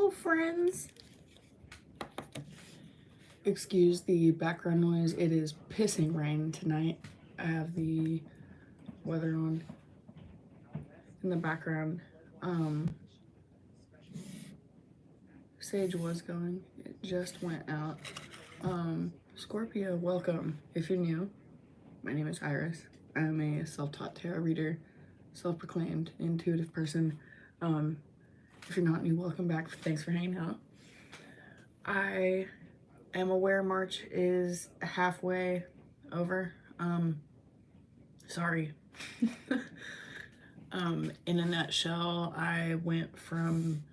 Hello, friends. Excuse the background noise. It is pissing rain tonight. I have the weather on in the background. Sage was going. It just went out. Scorpio, welcome. If you're new, my name is Iris. I'm a self-taught tarot reader, self-proclaimed intuitive person. If you're not new, welcome back. Thanks for hanging out. I am aware March is halfway over. Sorry. In a nutshell, I went from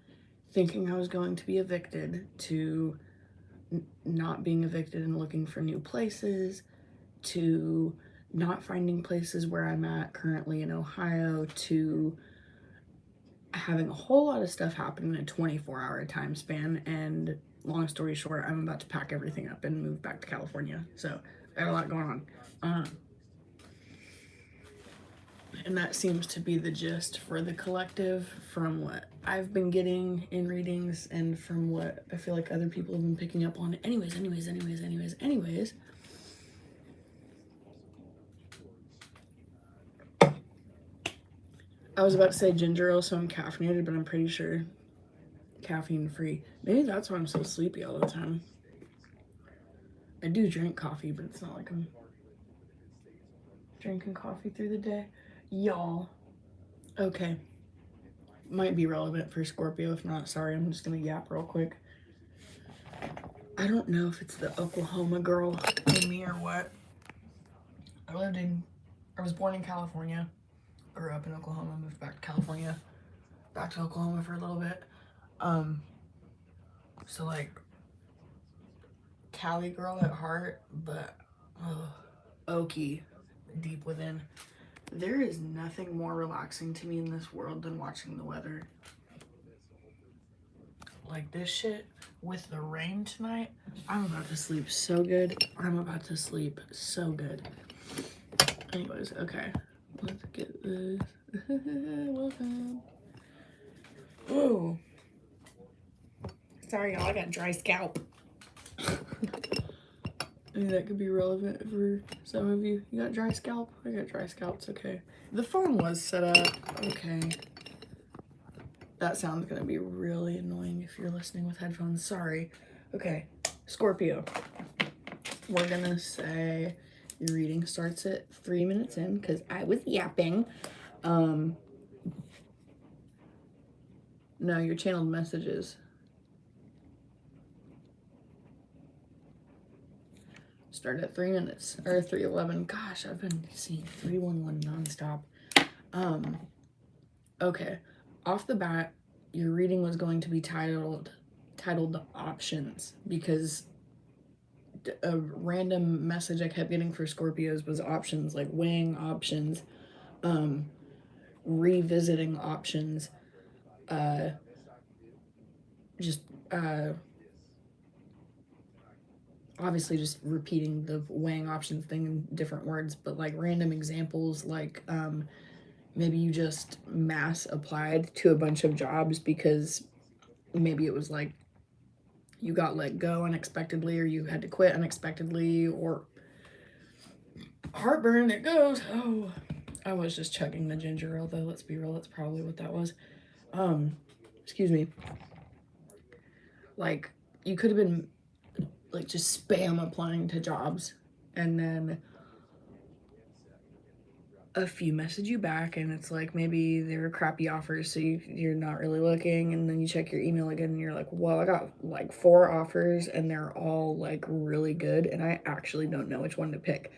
thinking I was going to be evicted to not being evicted and looking for new places, to not finding places where I'm at currently in Ohio, to having a whole lot of stuff happen in a 24-hour time span. And long story short, I'm about to pack everything up and move back to California. So I got a lot going on. And that seems to be the gist for the collective from what I've been getting in readings and from what I feel like other people have been picking up on. Anyways. I was about to say ginger ale, so I'm caffeinated, but I'm pretty sure caffeine free. Maybe that's why I'm so sleepy all the time. I do drink coffee, but it's not like I'm drinking coffee through the day. Y'all. Okay. Might be relevant for Scorpio. If not, sorry, I'm just gonna yap real quick. I don't know if it's the Oklahoma girl in me or what. I was born in California, grew up in Oklahoma, moved back to California, back to Oklahoma for a little bit. So like Cali girl at heart, but Okie deep within. There is nothing more relaxing to me in this world than watching the weather. Like this shit with the rain tonight, I'm about to sleep so good. Anyways, okay. Let's get this. Welcome. Ooh. Sorry, y'all. I got dry scalp. I mean, that could be relevant for some of you. You got dry scalp? I got dry scalp. It's okay. The phone was set up. Okay. That sound's gonna be really annoying if you're listening with headphones. Sorry. Okay. Scorpio. We're gonna say your reading starts at 3 minutes in because I was yapping. No, your channeled messages. Start at 3 minutes or 3:11. Gosh, I've been seeing 311 nonstop. Okay. Off the bat, your reading was going to be titled options because a random message I kept getting for Scorpios was options, like weighing options, revisiting options, obviously just repeating the weighing options thing in different words, but like random examples, like maybe you just mass applied to a bunch of jobs because maybe it was like you got let go unexpectedly or you had to quit unexpectedly, or heartburn, it goes. Oh, I was just chugging the ginger ale though, let's be real, that's probably what that was. Excuse me. Like you could have been like just spam applying to jobs, and then a few message you back and it's like maybe they were crappy offers, so you're not really looking, and then you check your email again and you're like, well, I got like 4 offers and they're all like really good and I actually don't know which one to pick.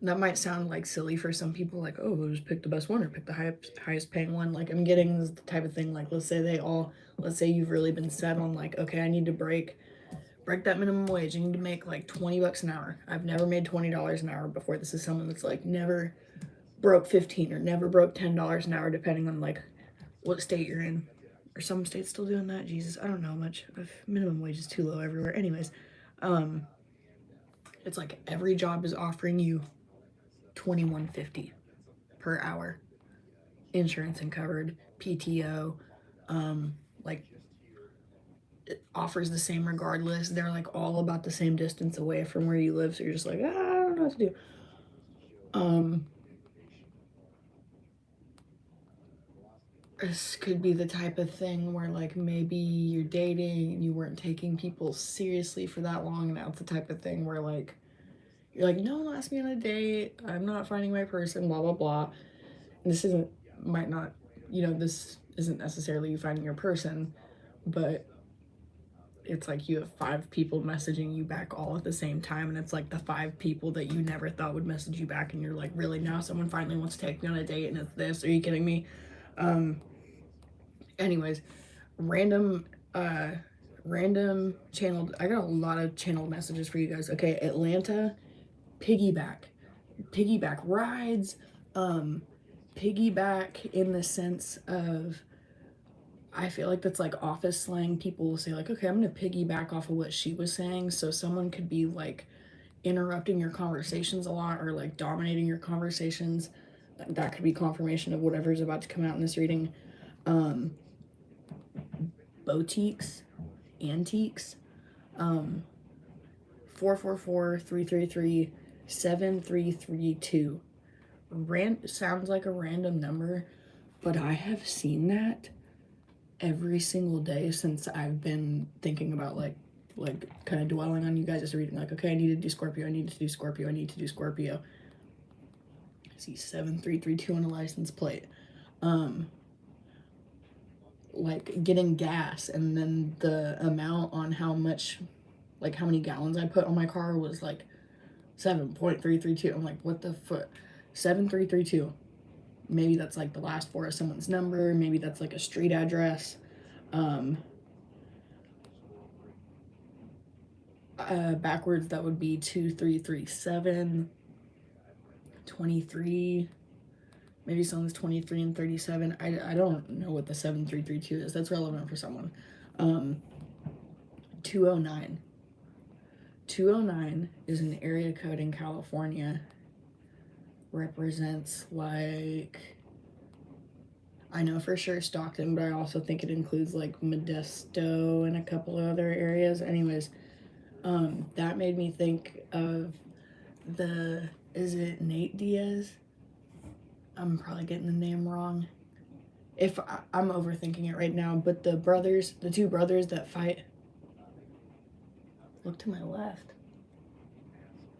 That might sound like silly for some people, like, oh, just pick the best one or pick the highest paying one. Like I'm getting this type of thing, like let's say you've really been set on like, okay, I need to break that minimum wage. I need to make like 20 bucks an hour. I've never made $20 an hour before. This is someone that's like never broke 15 or never broke $10 an hour, depending on like what state you're in. Are some states still doing that? Jesus, I don't know much. Minimum wage is too low everywhere. Anyways, it's like every job is offering you $21.50 per hour, insurance and covered, PTO, Like it offers the same regardless. They're like all about the same distance away from where you live, so you're just like, I don't know what to do. This could be the type of thing where like maybe you're dating and you weren't taking people seriously for that long. Now it's the type of thing where like you're like, no one asked me on a date. I'm not finding my person. Blah blah blah. And this isn't might not, this isn't necessarily you finding your person, but it's like you have 5 people messaging you back all at the same time, and it's like the 5 people that you never thought would message you back, and you're like, really, now someone finally wants to take me on a date and it's this? Are you kidding me? Anyways, random random channeled, I got a lot of channeled messages for you guys. Okay, Atlanta, piggyback rides, piggyback in the sense of, I feel like that's like office slang. People will say like, okay, I'm gonna piggyback off of what she was saying. So someone could be like interrupting your conversations a lot, or like dominating your conversations. That could be confirmation of whatever's about to come out in this reading. Boutiques, antiques, 444-333-7332. Sounds like a random number, but I have seen that every single day since I've been thinking about like kind of dwelling on you guys' reading. Like, okay, I need to do Scorpio, I need to do Scorpio, I need to do Scorpio. I see 7332 on a license plate. Like getting gas, and then the amount on how much, like how many gallons I put on my car was like 7.332. I'm like, what the fuck? 7332. Maybe that's like the last four of someone's number. Maybe that's like a street address. Backwards, that would be 2337. 23. Maybe someone's 23 and 37. I don't know what the 7332 is. That's relevant for someone. 209. 209 is an area code in California. Represents like, I know for sure Stockton, but I also think it includes like Modesto and a couple of other areas. Anyways, that made me think of is it Nate Diaz? I'm probably getting the name wrong. If I'm overthinking it right now, but the two brothers that fight. Look to my left.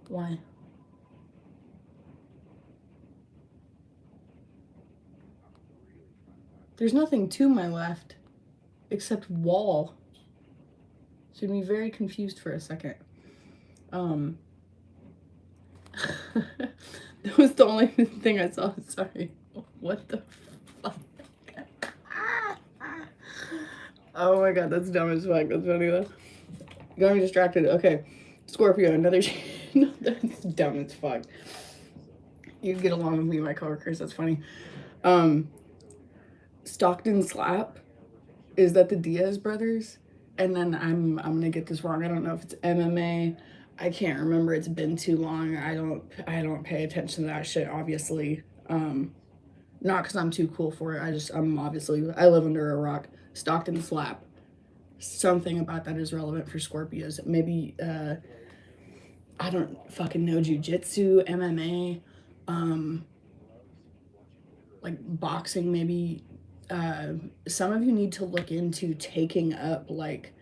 Why? There's nothing to my left except wall. Should be very confused for a second. That was the only thing I saw. Sorry. What the fuck? Oh my god, that's dumb as fuck. That's funny though. Got me distracted. Okay. Scorpio, another no, that's dumb as fuck. You get along with me and my coworkers, that's funny. Stockton Slap. Is that the Diaz brothers? And then I'm gonna get this wrong. I don't know if it's MMA. I can't remember. It's been too long. I don't pay attention to that shit, obviously. Not because I'm too cool for it. I live under a rock. Stockton Slap. Something about that is relevant for Scorpios. Maybe I don't fucking know, jujitsu, MMA, like boxing, maybe. Some of you need to look into taking up like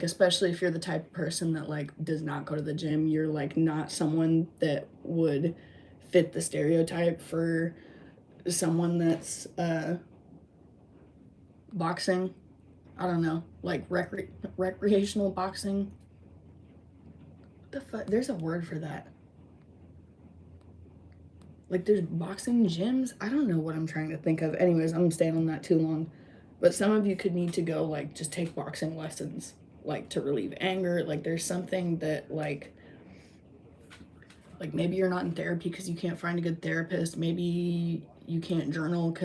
especially if you're the type of person that like does not go to the gym, you're like not someone that would fit the stereotype for someone that's boxing. I don't know, like recreational boxing. What the fuck? There's a word for that. Like there's boxing gyms. I don't know what I'm trying to think of. Anyways, I'm staying on that too long. But some of you could need to go like just take boxing lessons, like to relieve anger. Like there's something that like maybe you're not in therapy because you can't find a good therapist. Maybe you can't journal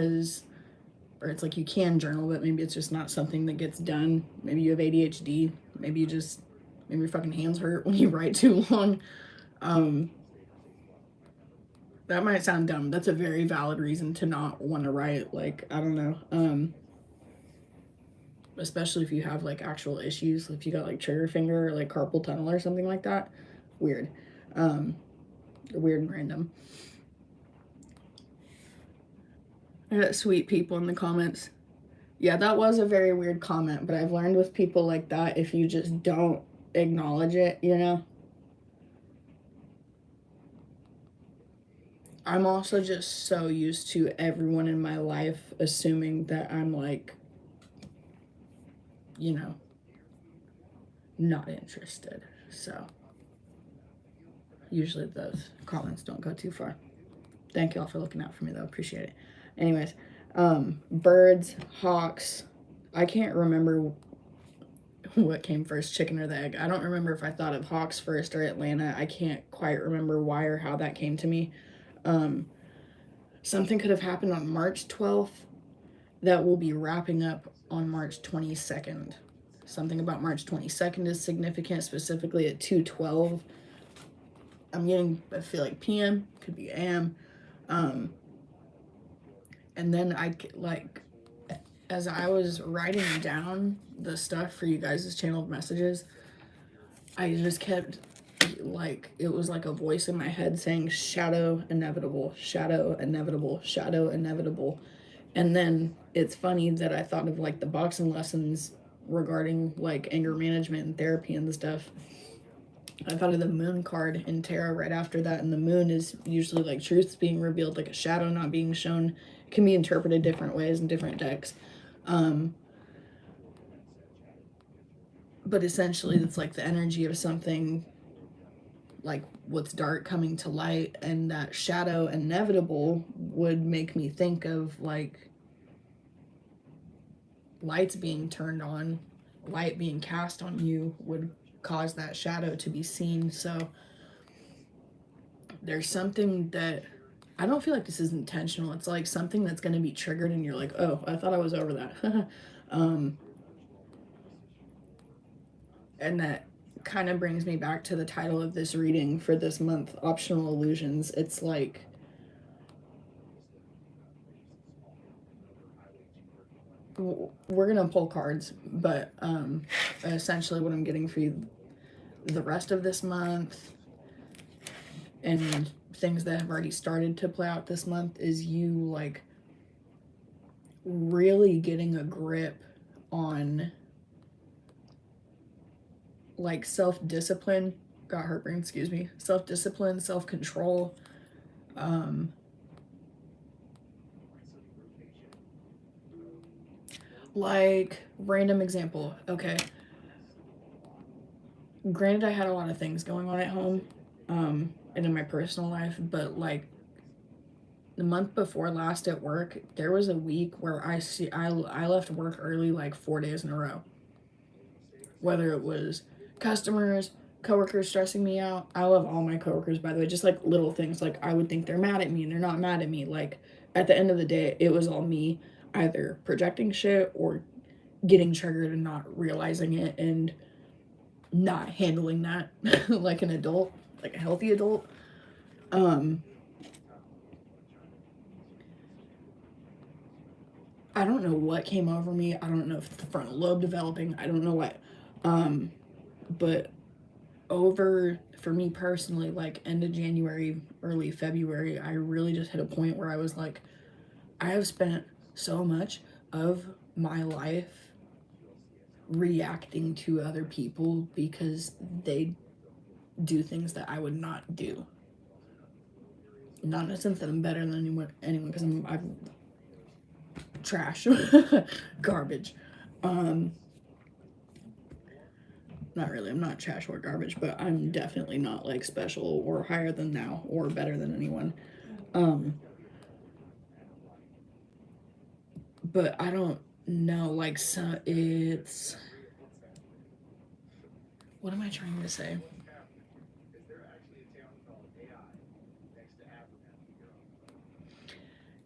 or it's like you can journal, but maybe it's just not something that gets done. Maybe you have ADHD. Maybe your fucking hands hurt when you write too long. That might sound dumb. That's a very valid reason to not want to write. Like, I don't know. Especially if you have like actual issues. If you got like trigger finger or like carpal tunnel or something like that. Weird. Um, weird and random. I got sweet people in the comments. Yeah, that was a very weird comment, but I've learned with people like that, if you just don't acknowledge it, you know? I'm also just so used to everyone in my life assuming that I'm like, you know, not interested. So usually those comments don't go too far. Thank y'all for looking out for me though. Appreciate it. Anyways, birds, hawks. I can't remember what came first, chicken or the egg. I don't remember if I thought of hawks first or Atlanta. I can't quite remember why or how that came to me. Um, Something could have happened on March 12th that will be wrapping up on March 22nd. Something about March 22nd is significant, specifically at 2:12. I'm getting, I feel like PM, could be AM. Um, and then as I was writing down the stuff for you guys' channeled messages, I just kept like, it was like a voice in my head saying shadow inevitable, shadow inevitable, shadow inevitable. And then it's funny that I thought of like the boxing lessons regarding like anger management and therapy and stuff. I thought of the moon card in tarot right after that, and the moon is usually like truths being revealed, like a shadow not being shown. It can be interpreted different ways in different decks. But essentially it's like the energy of something like what's dark coming to light, and that shadow inevitable would make me think of like lights being turned on, light being cast on you would cause that shadow to be seen. So there's something that I don't feel like this is intentional. It's like something that's going to be triggered and you're like, oh, I thought I was over that. And that kind of brings me back to the title of this reading for this month, Optional Illusions. It's like, we're going to pull cards, but essentially what I'm getting for you the rest of this month and things that have already started to play out this month is you like really getting a grip on like self-discipline. Got heartburn, excuse me. Self-discipline, self-control. Like, random example. Okay. Granted, I had a lot of things going on at home, and in my personal life, but like the month before last at work, there was a week where I left work early like 4 days in a row. Whether it was customers, coworkers stressing me out. I love all my coworkers, by the way. Just like little things, like I would think they're mad at me and they're not mad at me. Like at the end of the day, it was all me either projecting shit or getting triggered and not realizing it and not handling that like an adult, like a healthy adult. I don't know what came over me. I don't know if the frontal lobe developing. I don't know what. But over for me personally, like end of January, early February, I really just hit a point where I was like, I have spent so much of my life reacting to other people because they do things that I would not do. Not in a sense that I'm better than anyone, because I'm trash, garbage. Not really. I'm not trash or garbage, but I'm definitely not like special or higher than thou or better than anyone. But I don't know. Like, so it's. What am I trying to say?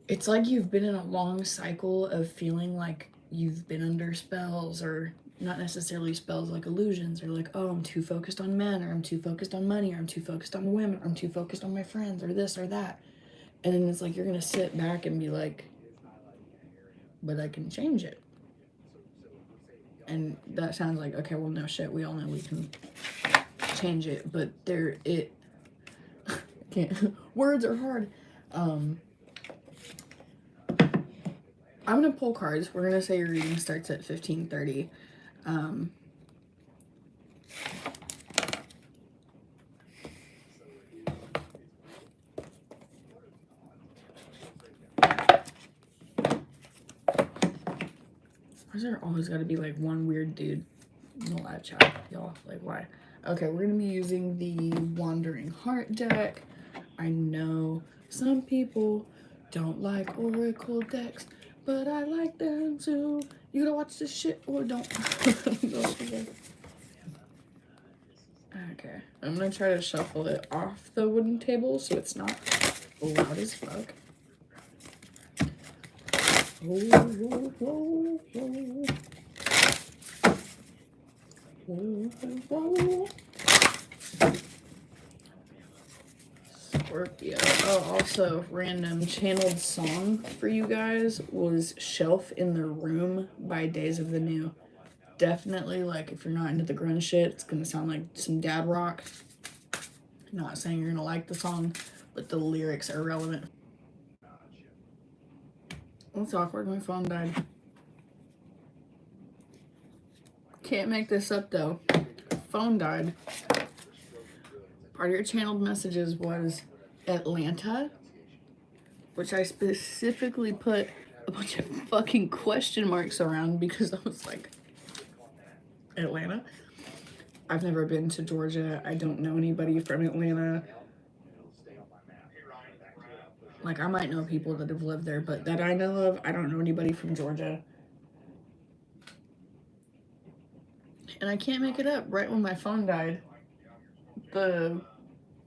It's like you've been in a long cycle of feeling like you've been under spells, or not necessarily spells, like illusions, or like, oh, I'm too focused on men, or I'm too focused on money, or I'm too focused on women, or I'm too focused on my friends, or this or that. And then it's like you're gonna sit back and be like, but I can change it. And that sounds like, okay, well, no shit, we all know we can change it, but it can't. Words are hard. I'm gonna pull cards. We're gonna say your reading starts at 15:30. Why's there always gotta be like one weird dude in the live chat, y'all? Like, why? Okay, we're gonna be using the Wandering Heart deck. I know some people don't like Oracle decks, but I like them too. You gotta watch this shit or don't. Okay, I'm gonna try to shuffle it off the wooden table so it's not loud as fuck. Whoa, whoa, whoa, whoa. Whoa, whoa. Scorpio. Oh, also, random channeled song for you guys was Shelf in the Room by Days of the New. Definitely, like, if you're not into the grunge shit, it's gonna sound like some dad rock. Not saying you're gonna like the song, but the lyrics are relevant. That's awkward. My phone died. Can't make this up though. Phone died. Part of your channeled messages was Atlanta, which I specifically put a bunch of fucking question marks around because I was like, Atlanta? I've never been to Georgia. I don't know anybody from Atlanta. Like, I might know people that have lived there, but that I know of, I don't know anybody from Georgia. And I can't make it up. Right when my phone died, the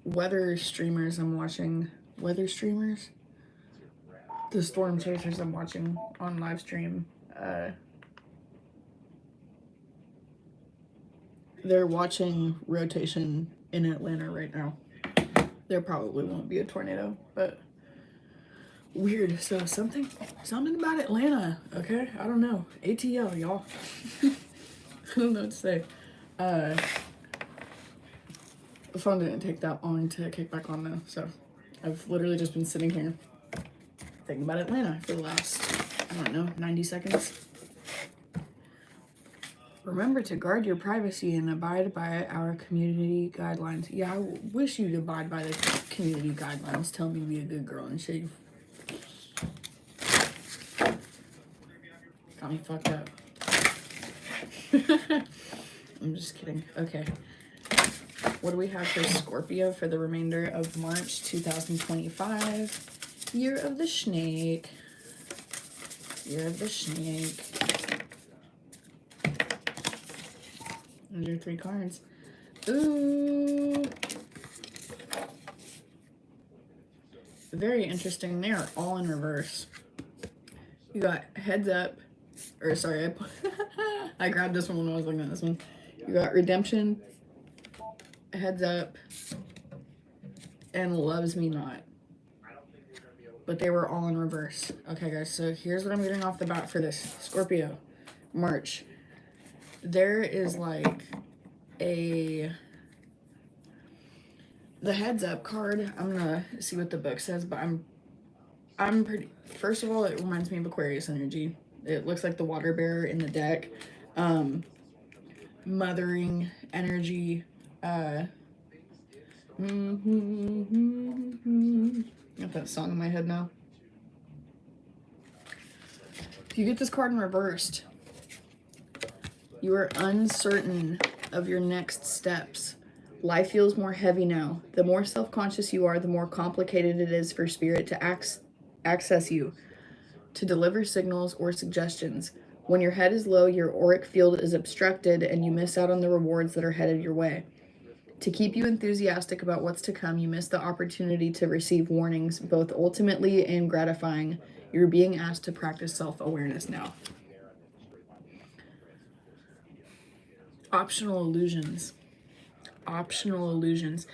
weather streamers I'm watching, weather streamers? The storm chasers I'm watching on live stream, they're watching rotation in Atlanta right now. There probably won't be a tornado, but weird. So something about Atlanta, okay? I don't know. ATL, y'all. I don't know what to say. The phone didn't take that long to kick back on though, so I've literally just been sitting here thinking about Atlanta for the last, I don't know, 90 seconds. Remember to guard your privacy and abide by our community guidelines. Yeah, I wish you'd abide by the community guidelines. Tell me to be a good girl and shit. Got me fucked up. I'm just kidding. Okay. What do we have for Scorpio for the remainder of March 2025? Year of the Snake. Year of the Snake. Those are 3 cards. Ooh. Very interesting. They are all in reverse. You got heads up. Or sorry, I grabbed this one when I was looking at this one. You got redemption, heads up, and loves me not. But they were all in reverse. Okay, guys, so here's what I'm getting off the bat for this. Scorpio, March. There is like the heads up card. I'm gonna see what the book says, but I'm pretty, first of all, it reminds me of Aquarius energy. It looks like the water bearer in the deck. Mothering energy. Got that song in my head now. If you get this card in reversed, you are uncertain of your next steps. Life feels more heavy now. The more self-conscious you are, the more complicated it is for spirit to access you, to deliver signals or suggestions. When your head is low, your auric field is obstructed and you miss out on the rewards that are headed your way. To keep you enthusiastic about what's to come, you miss the opportunity to receive warnings, both ultimately and gratifying. You're being asked to practice self-awareness now. Optional illusions. Optional illusions.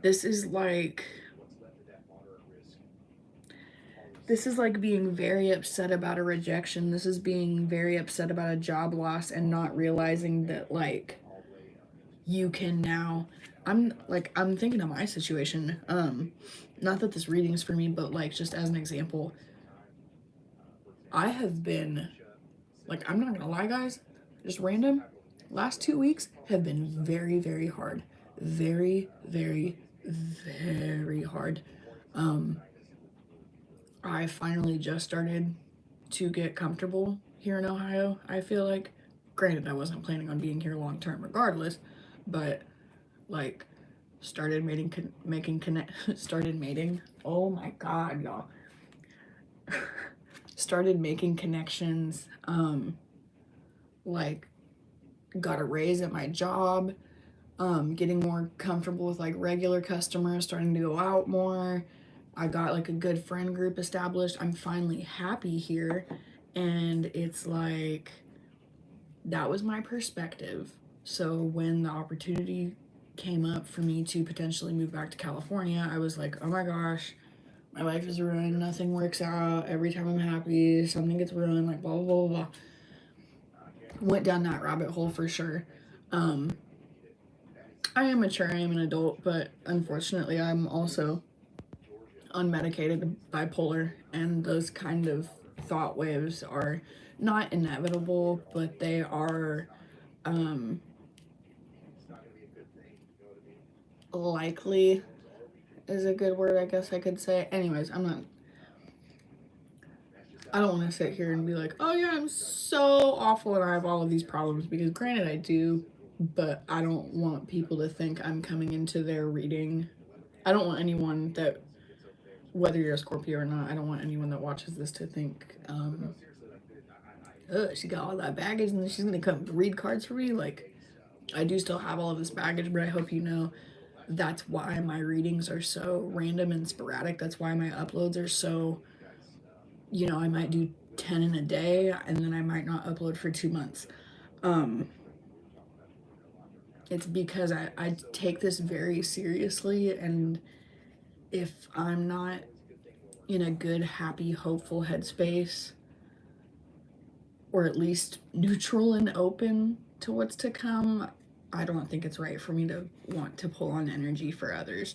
This is like, This is like being very upset about a rejection. This is being very upset about a job loss and not realizing that like you can now, I'm thinking of my situation. Not that this reading is for me, but like just as an example, I have been like, I'm not gonna lie, guys, just random. Last 2 weeks have been very, very hard. Very, very, very hard. I finally just started to get comfortable here in Ohio. I feel like, granted, I wasn't planning on being here long term regardless, but like started making connect started mating. Oh my god, y'all. Started making connections. Like got a raise at my job. Getting more comfortable with like regular customers, starting to go out more. I got like a good friend group established. I'm finally happy here. And it's like, that was my perspective. So when the opportunity came up for me to potentially move back to California, I was like, oh my gosh, my life is ruined. Nothing works out. Every time I'm happy, something gets ruined, like blah, blah, blah, blah. Went down that rabbit hole for sure. I am mature, I am an adult, but unfortunately, I'm also unmedicated bipolar, and those kind of thought waves are not inevitable, but they are likely, is a good word, I guess I could say. Anyways, I don't want to sit here and be like, oh yeah, I'm so awful and I have all of these problems, because granted I do, but I don't want people to think I'm coming into their reading. I don't want anyone that, whether you're a Scorpio or not, I don't want anyone that watches this to think, she got all that baggage and then she's gonna come read cards for me. Like, I do still have all of this baggage, but I hope you know that's why my readings are so random and sporadic. That's why my uploads are so, I might do 10 in a day and then I might not upload for 2 months. It's because I take this very seriously, and if I'm not in a good, happy, hopeful headspace, or at least neutral and open to what's to come, I don't think it's right for me to want to pull on energy for others.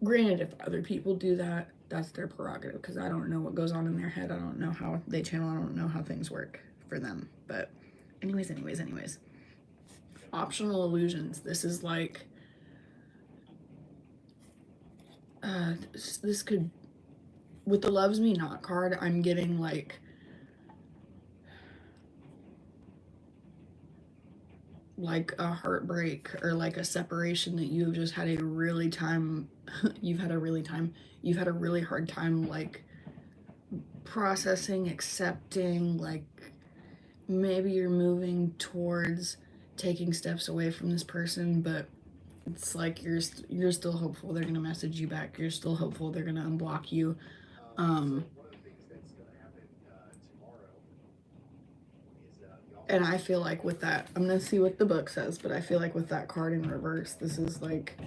Granted, if other people do that, that's their prerogative, because I don't know what goes on in their head. I don't know how they channel. I don't know how things work for them. But anyways. Optional illusions. This is like, this could, with the loves me not card, I'm getting like a heartbreak or like a separation that you've just had a really time you've had a really hard time like processing, accepting. Like, maybe you're moving towards taking steps away from this person, but it's like you're still hopeful they're gonna message you back. You're still hopeful they're gonna unblock you. And I feel like with that, I'm gonna see what the book says, but I feel like with that card in reverse, this is like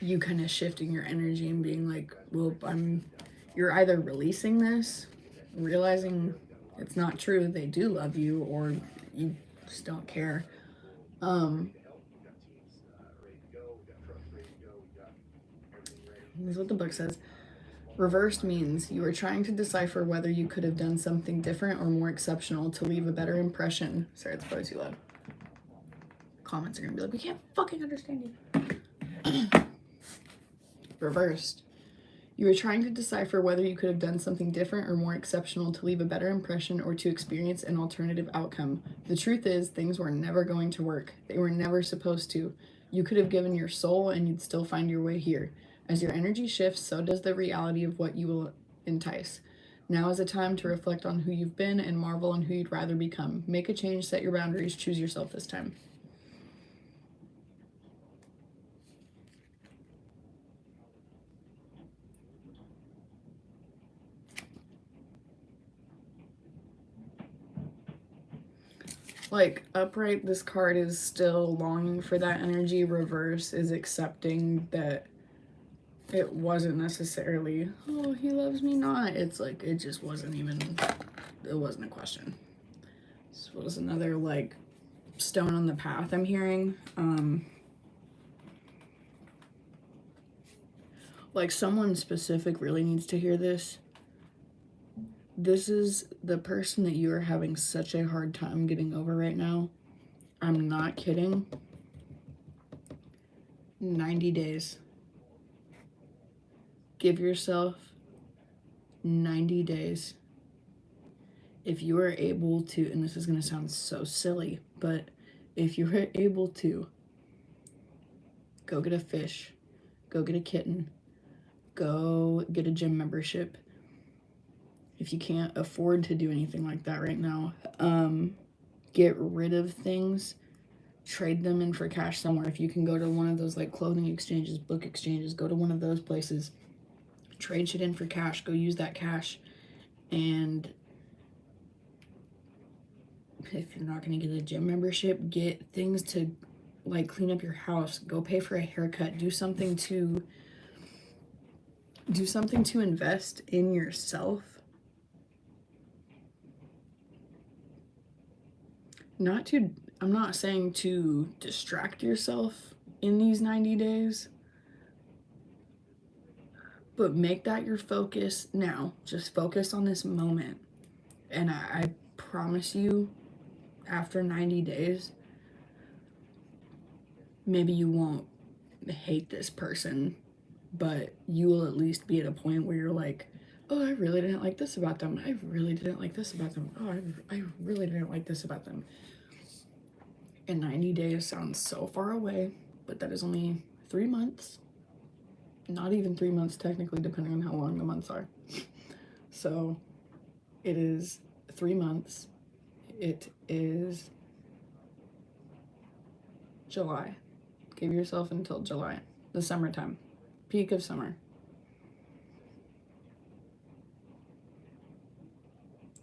you kind of shifting your energy and being like, well, you're either releasing this, realizing it's not true, they do love you, or you just don't care. This is what the book says. Reversed means you are trying to decipher whether you could have done something different or more exceptional to leave a better impression. Sorry, it's probably too loud. Comments are gonna be like, we can't fucking understand you. Reversed. You are trying to decipher whether you could have done something different or more exceptional to leave a better impression or to experience an alternative outcome. The truth is, things were never going to work. They were never supposed to. You could have given your soul and you'd still find your way here. As your energy shifts, so does the reality of what you will entice. Now is a time to reflect on who you've been and marvel on who you'd rather become. Make a change, set your boundaries, choose yourself this time. Like, upright, this card is still longing for that energy. Reverse is accepting that it wasn't necessarily, oh, he loves me not. It's like, it just wasn't even, it wasn't a question. This was another, like, stone on the path I'm hearing. Like, someone specific really needs to hear this. This is the person that you are having such a hard time getting over right now. I'm not kidding. 90 days. Give yourself 90 days. If you are able to, and this is going to sound so silly, but if you are able to, go get a fish, go get a kitten, go get a gym membership. If you can't afford to do anything like that right now, get rid of things, trade them in for cash somewhere. If you can go to one of those like clothing exchanges, book exchanges, go to one of those places, trade shit in for cash, go use that cash. And if you're not going to get a gym membership, get things to like clean up your house, go pay for a haircut, do something to invest in yourself. I'm not saying to distract yourself in these 90 days, but make that your focus now. Just focus on this moment. And I promise you, after 90 days, maybe you won't hate this person, but you will at least be at a point where you're like, oh, I really didn't like this about them. I really didn't like this about them. Oh, I really didn't like this about them. And 90 days sounds so far away, but that is only 3 months. Not even 3 months, technically, depending on how long the months are. So it is 3 months. It is July. Give yourself until July, the summertime, peak of summer.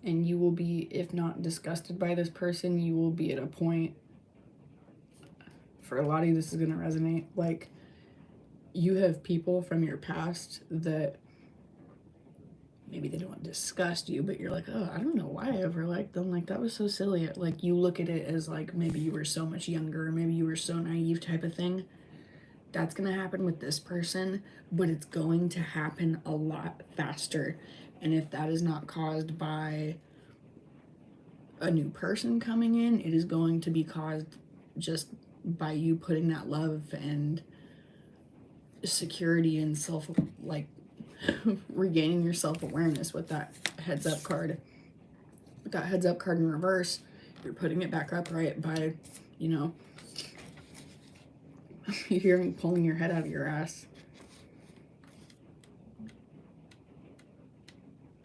And you will be, if not disgusted by this person, you will be at a point, for a lot of you, this is going to resonate. Like, you have people from your past that maybe they don't disgust you, but you're like, oh, I don't know why I ever liked them. Like, that was so silly. Like, you look at it as like, maybe you were so much younger, or maybe you were so naive type of thing. That's going to happen with this person, but it's going to happen a lot faster. And if that is not caused by a new person coming in, it is going to be caused just by you putting that love and security and self, like, regaining your self-awareness with that heads up card. With that heads up card in reverse, you're putting it back up right by, you know, you're pulling your head out of your ass.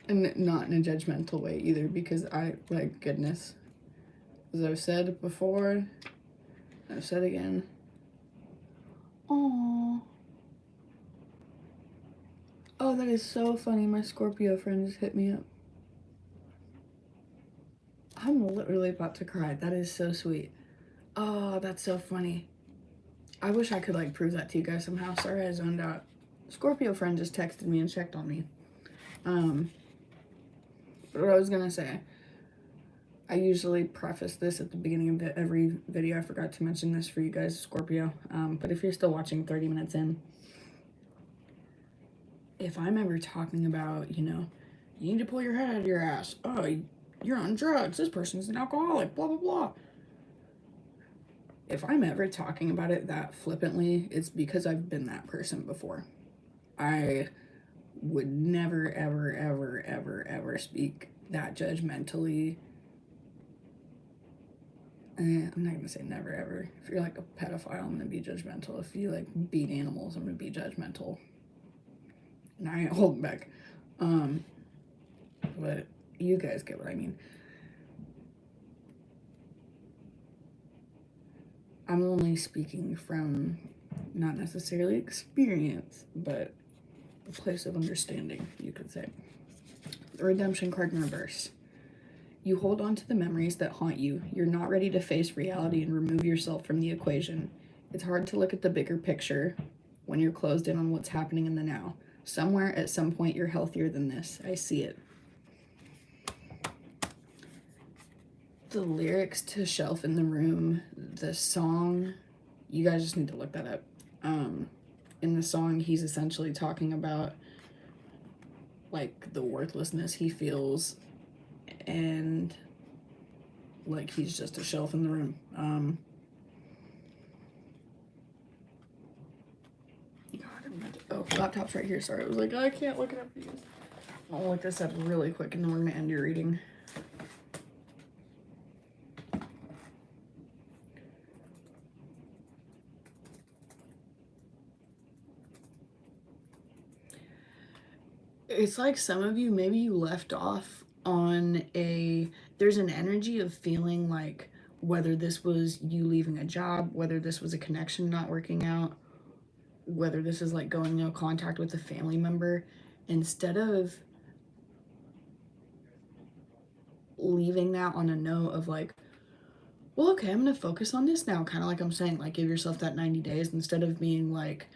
And not in a judgmental way either, because like, goodness, as I've said before, I've said again, aww. Oh, that is so funny. My Scorpio friend just hit me up. I'm literally about to cry. That is so sweet. Oh, that's so funny. I wish I could like prove that to you guys somehow. Sorry I zoned out. Scorpio friend just texted me and checked on me. But what I was gonna say, I usually preface this at the beginning of every video. I forgot to mention this for you guys, Scorpio. But if you're still watching 30 minutes in, if I'm ever talking about, you know, you need to pull your head out of your ass. Oh, you're on drugs. This person's an alcoholic, blah, blah, blah. If I'm ever talking about it that flippantly, it's because I've been that person before. I would never, ever, ever, ever, ever speak that judgmentally. I'm not gonna say never, ever. If you're like a pedophile, I'm gonna be judgmental. If you like beat animals, I'm gonna be judgmental. And I ain't holding back. But you guys get what I mean. I'm only speaking from not necessarily experience, but a place of understanding, you could say. The redemption card in reverse. You hold on to the memories that haunt you. You're not ready to face reality and remove yourself from the equation. It's hard to look at the bigger picture. when you're closed in on what's happening in the now. Somewhere at some point you're healthier than this. I see it. The lyrics to Shelf in the Room, the song, you guys just need to look that up. In the song, he's essentially talking about like the worthlessness he feels and like he's just a shelf in the room. Laptop's right here. Sorry, I was like, I can't look it up for you. I'll look this up really quick and then we're gonna end your reading. It's like some of you, maybe you left off on there's an energy of feeling like whether this was you leaving a job, whether this was a connection not working out, whether this is like going no contact with a family member, instead of leaving that on a note of like, well, okay, I'm gonna focus on this now, kind of like I'm saying, like give yourself that 90 days instead of being like,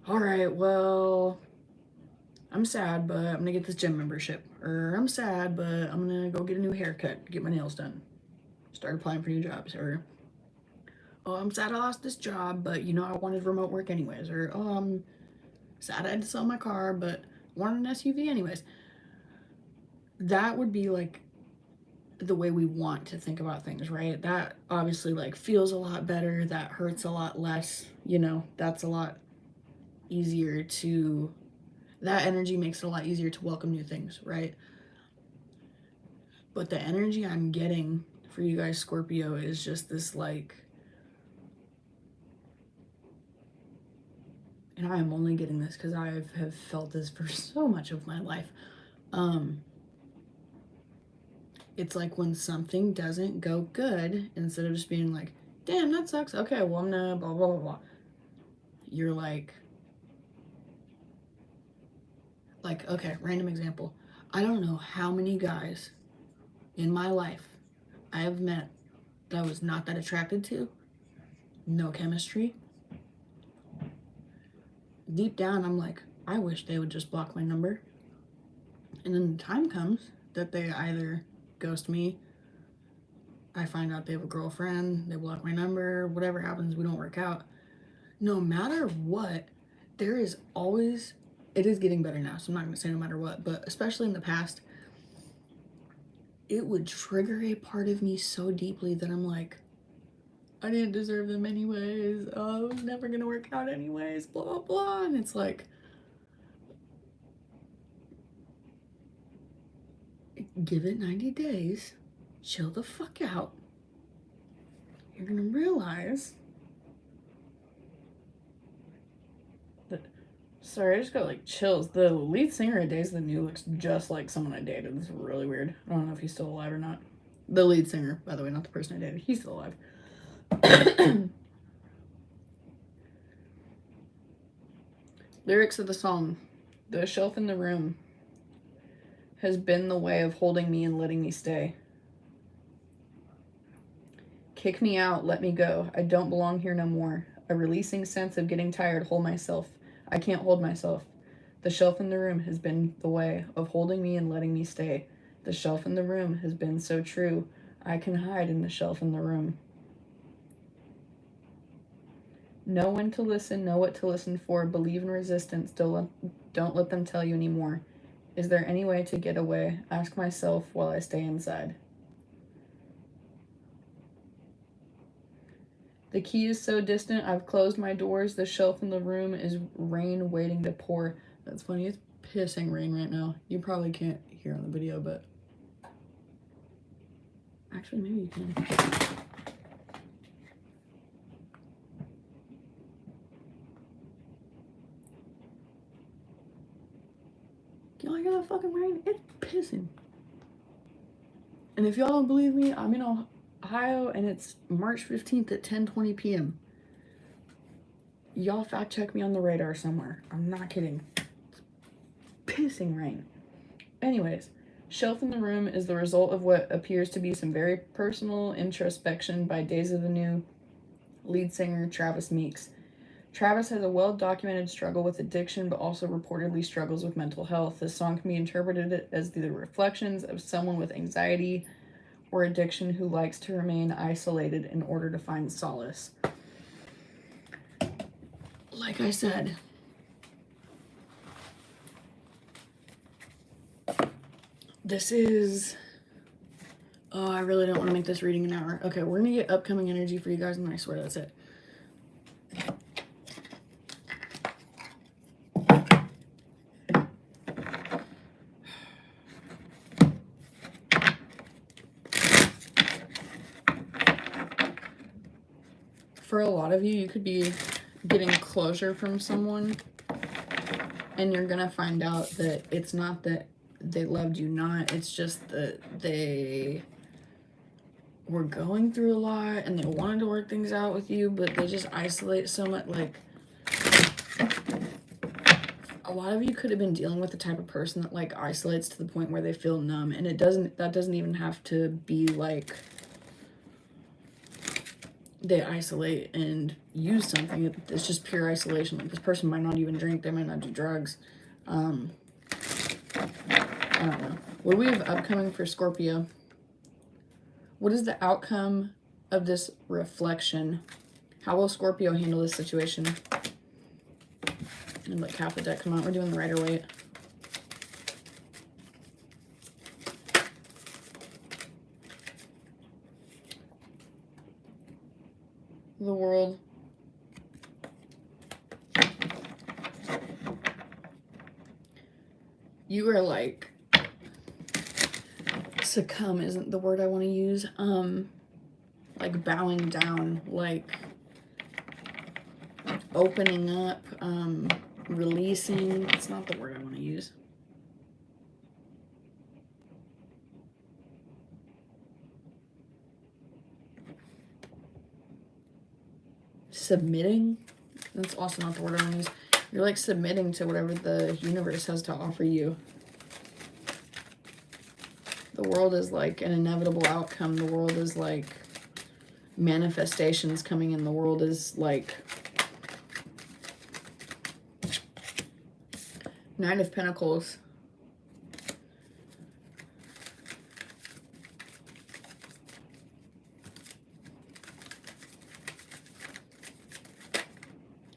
all right, well, I'm sad, but I'm gonna get this gym membership, or I'm sad, but I'm gonna go get a new haircut, get my nails done, start applying for new jobs, or oh, I'm sad I lost this job, but you know I wanted remote work anyways, or oh, I'm sad I had to sell my car, but I wanted an SUV anyways. That would be like the way we want to think about things, right? That obviously like feels a lot better, that hurts a lot less, you know, that's a lot easier to, that energy makes it a lot easier to welcome new things, right? But the energy I'm getting for you guys, Scorpio, is just this like, and I am only getting this because I have felt this for so much of my life. It's like when something doesn't go good, instead of just being like, damn, that sucks. Okay, well, I'm gonna blah, blah, blah, blah. You're like, okay, random example. I don't know how many guys in my life I have met that I was not that attracted to, no chemistry. Deep down, I'm like, I wish they would just block my number. And then the time comes that they either ghost me, I find out they have a girlfriend, they block my number, whatever happens, we don't work out. No matter what, there is always, it is getting better now, so I'm not going to say no matter what, but especially in the past, it would trigger a part of me so deeply that I'm like, I didn't deserve them anyways. Oh, it was never going to work out anyways, blah, blah, blah. And it's like, give it 90 days, chill the fuck out. You're going to realize that, sorry, I just got like chills. The lead singer of Days of the New looks just like someone I dated. This is really weird. I don't know if he's still alive or not. The lead singer, by the way, not the person I dated. He's still alive. Lyrics of the song. The shelf in the room has been the way of holding me and letting me stay. Kick me out, let me go. I don't belong here no more. A releasing sense of getting tired, hold myself. I can't hold myself. The shelf in the room has been the way of holding me and letting me stay. The shelf in the room has been so true. I can hide in the shelf in the room. Know when to listen, know what to listen for. Believe in resistance, don't let them tell you anymore. Is there any way to get away? Ask myself while I stay inside. The key is so distant, I've closed my doors. The shelf in the room is rain waiting to pour. That's funny, it's pissing rain right now. You probably can't hear on the video, but actually maybe you can. Y'all hear that fucking rain? It's pissing. And if y'all don't believe me, I'm in Ohio and it's March 15th at 10:20 p.m. Y'all fact check me on the radar somewhere. I'm not kidding. It's pissing rain. Anyways, shelf in the room is the result of what appears to be some very personal introspection by Days of the New lead singer Travis Meeks. Travis has a well-documented struggle with addiction, but also reportedly struggles with mental health. This song can be interpreted as the reflections of someone with anxiety or addiction who likes to remain isolated in order to find solace. Like I said, this is... Oh, I really don't want to make this reading an hour. Okay, we're going to get upcoming energy for you guys, and I swear that's it. For a lot of you, you could be getting closure from someone, and you're going to find out that it's not that they loved you not, it's just that they were going through a lot and they wanted to work things out with you, but they just isolate so much. Like, a lot of you could have been dealing with the type of person that like isolates to the point where they feel numb, and that doesn't even have to be like they isolate and use something. It's just pure isolation. Like, this person might not even drink, they might not do drugs. I don't know. What do we have upcoming for Scorpio? What is the outcome of this reflection? How will Scorpio handle this situation? And let half the deck come out. We're doing the Rider-Waite. The World. You are like... succumb isn't the word I want to use. Like bowing down, like opening up, releasing. It's not the word I want to use. Submitting. That's also not the word I want to use. You're like submitting to whatever the universe has to offer you. The world is like an inevitable outcome. The world is like manifestations coming in. The world is like Nine of Pentacles.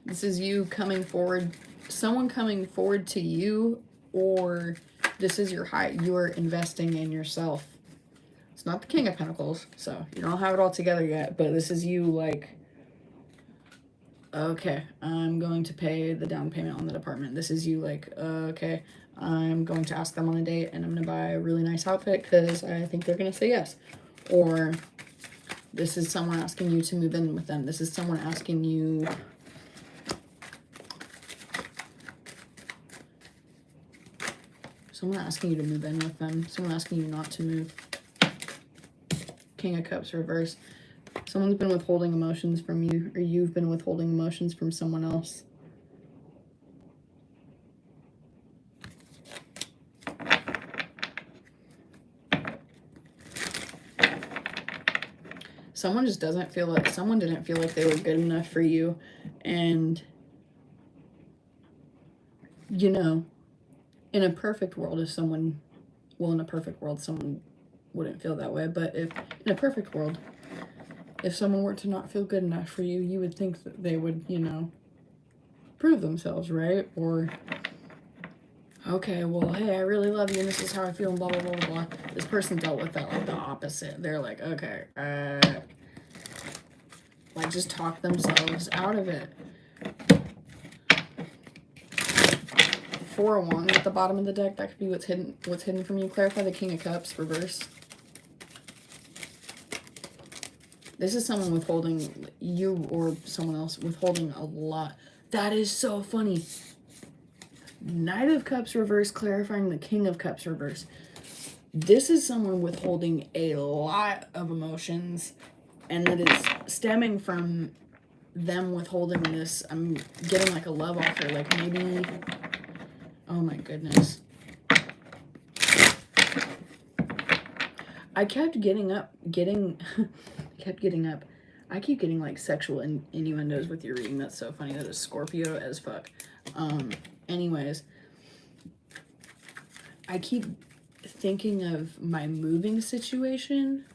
This is you coming forward, someone coming forward to you, or this is you're investing in yourself. It's not the King of Pentacles, so you don't have it all together yet, but this is you like, okay, I'm going to pay the down payment on that apartment. This is you like, okay, I'm going to ask them on a date and I'm going to buy a really nice outfit because I think they're going to say yes. Or this is someone asking you to move in with them. This is someone asking you... Someone asking you to move in with them. Someone asking you not to move. King of Cups reverse. Someone's been withholding emotions from you, or you've been withholding emotions from someone else. Someone just doesn't feel like, someone didn't feel like they were good enough for you. And, you know, in a perfect world, if someone, well, in a perfect world, someone wouldn't feel that way. But if, in a perfect world, if someone were to not feel good enough for you, you would think that they would, you know, prove themselves, right? Or, okay, well, hey, I really love you, and this is how I feel, and blah, blah, blah, blah, blah. This person dealt with that, like, the opposite. They're like, okay, like, just talk themselves out of it. Four of Wands at the bottom of the deck. That could be what's hidden from you. Clarify the King of Cups, reverse. This is someone withholding, you or someone else withholding a lot. That is so funny. Knight of Cups reverse, clarifying the King of Cups reverse. This is someone withholding a lot of emotions, and that is stemming from them withholding this. I'm getting like a love offer, like maybe, oh my goodness. I kept getting up. I keep getting like sexual innuendos with your reading. That's so funny. That is Scorpio as fuck. Anyways, I keep thinking of my moving situation,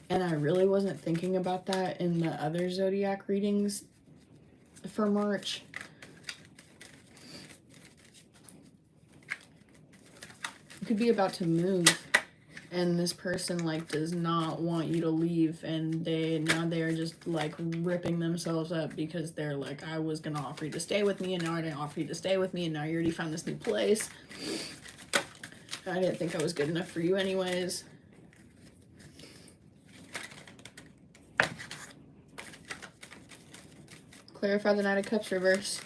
and I really wasn't thinking about that in the other zodiac readings for March. You could be about to move, and this person like does not want you to leave, and they are just like ripping themselves up because they're like, I was gonna offer you to stay with me, and now I didn't offer you to stay with me, and now you already found this new place. I didn't think I was good enough for you anyways. Clarify the Knight of Cups reverse.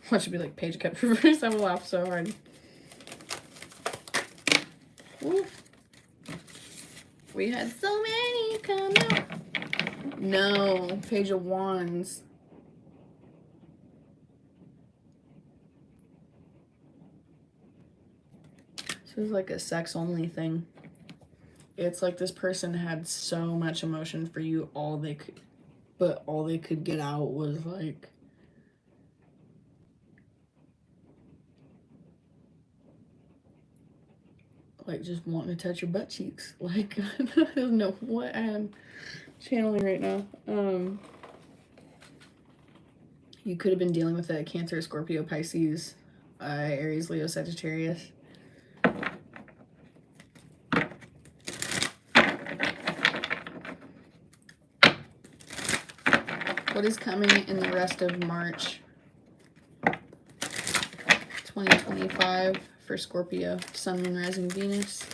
What should be like Page of Cups reverse? I will laugh so hard. Ooh. We had so many come out. No, Page of Wands. This is like a sex only thing. It's like this person had so much emotion for you, but all they could get out was like just wanting to touch your butt cheeks. Like, I don't know what I'm channeling right now. You could have been dealing with a Cancer, Scorpio, Pisces, Aries, Leo, Sagittarius. What is coming in the rest of March 2025 for Scorpio? Sun, Moon, Rising, Venus,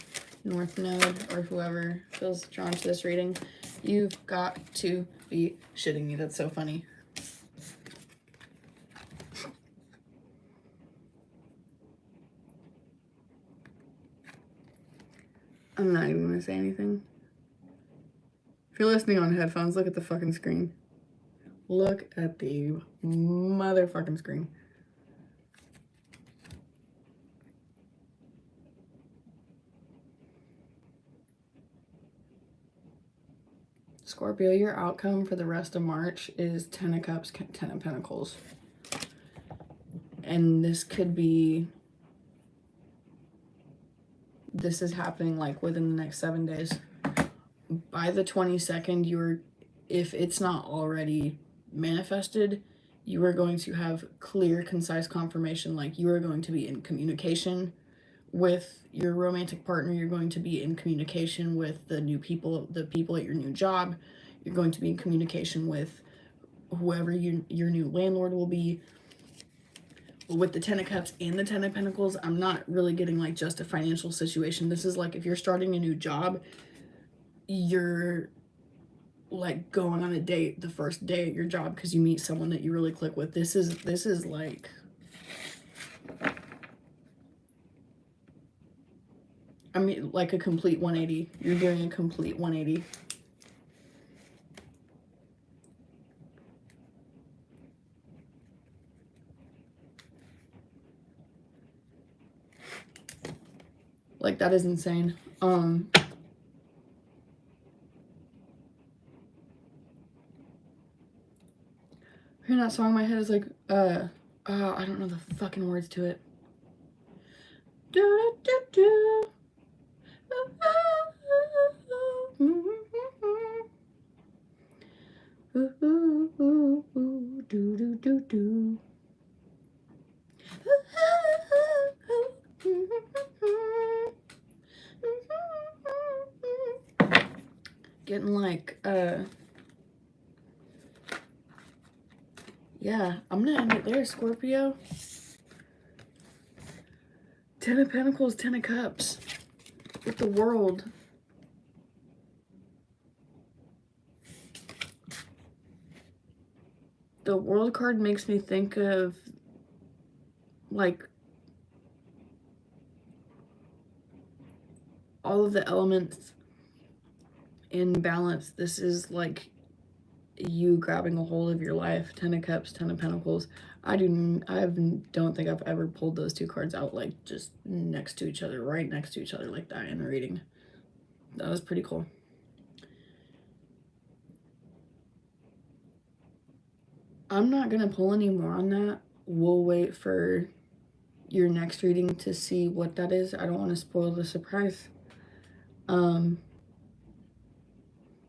North Node, or whoever feels drawn to this reading. You've got to be shitting me. That's so funny. I'm not even gonna say anything. If you're listening on headphones, look at the fucking screen. Look at the motherfucking screen. Scorpio, your outcome for the rest of March is 10 of Cups, 10 of Pentacles. And this could be, this is happening like within the next 7 days. By the 22nd, if it's not already manifested, you are going to have clear, concise confirmation. Like, you are going to be in communication with your romantic partner. You're going to be in communication with the people at your new job. You're going to be in communication with whoever your new landlord will be. With the 10 of Cups and the 10 of Pentacles, I'm not really getting like just a financial situation. This is like if you're starting a new job, you're like going on a date the first day at your job because you meet someone that you really click with. This is like, I mean, like a complete 180. You're doing a complete 180. Like, that is insane. Hearing that song in my head is like, I don't know the fucking words to it. Do do do do do do. Getting like, yeah, I'm gonna end it there, Scorpio. 10 of Pentacles, 10 of Cups with the World. The World card makes me think of like all of the elements in balance. This is like you grabbing a hold of your life. 10 of Cups, 10 of Pentacles. I don't think I've ever pulled those two cards out like just next to each other, right next to each other like that in a reading. That was pretty cool. I'm not gonna pull any more on that. We'll wait for your next reading to see what that is. I don't want to spoil the surprise. Um,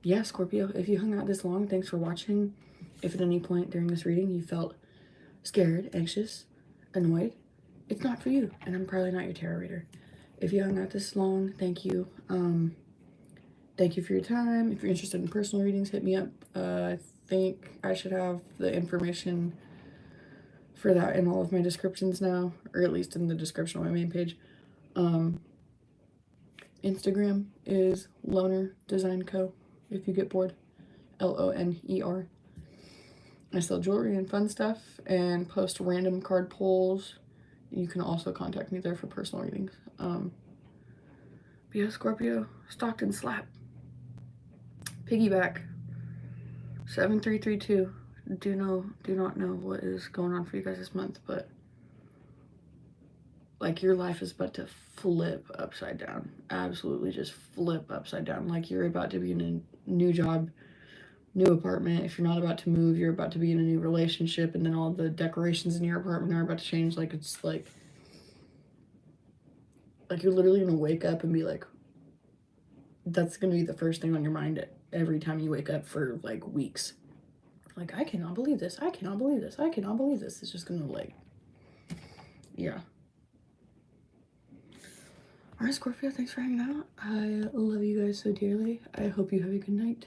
yeah, Scorpio, if you hung out this long, thanks for watching. If at any point during this reading you felt scared, anxious, annoyed, it's not for you, and I'm probably not your tarot reader. If you hung out this long, thank you. Thank you for your time. If you're interested in personal readings, hit me up. I think I should have the information for that in all of my descriptions now, or at least in the description of my main page. Instagram is Loner Design Co. If you get bored, Loner. I sell jewelry and fun stuff and post random card pulls. You can also contact me there for personal readings. But yeah, Scorpio, Stockton slap. Piggyback. 7332. Do not know what is going on for you guys this month, but like your life is about to flip upside down. Absolutely just flip upside down. Like you're about to be in a new job, new apartment. If you're not about to move, you're about to be in a new relationship, and then all the decorations in your apartment are about to change. Like it's like you're literally gonna wake up and be like, that's gonna be the first thing on your mind every time you wake up for like weeks. Like, I cannot believe this. I cannot believe this. I cannot believe this. It's just gonna like, yeah. All right, Scorpio, thanks for hanging out. I love you guys so dearly. I hope you have a good night.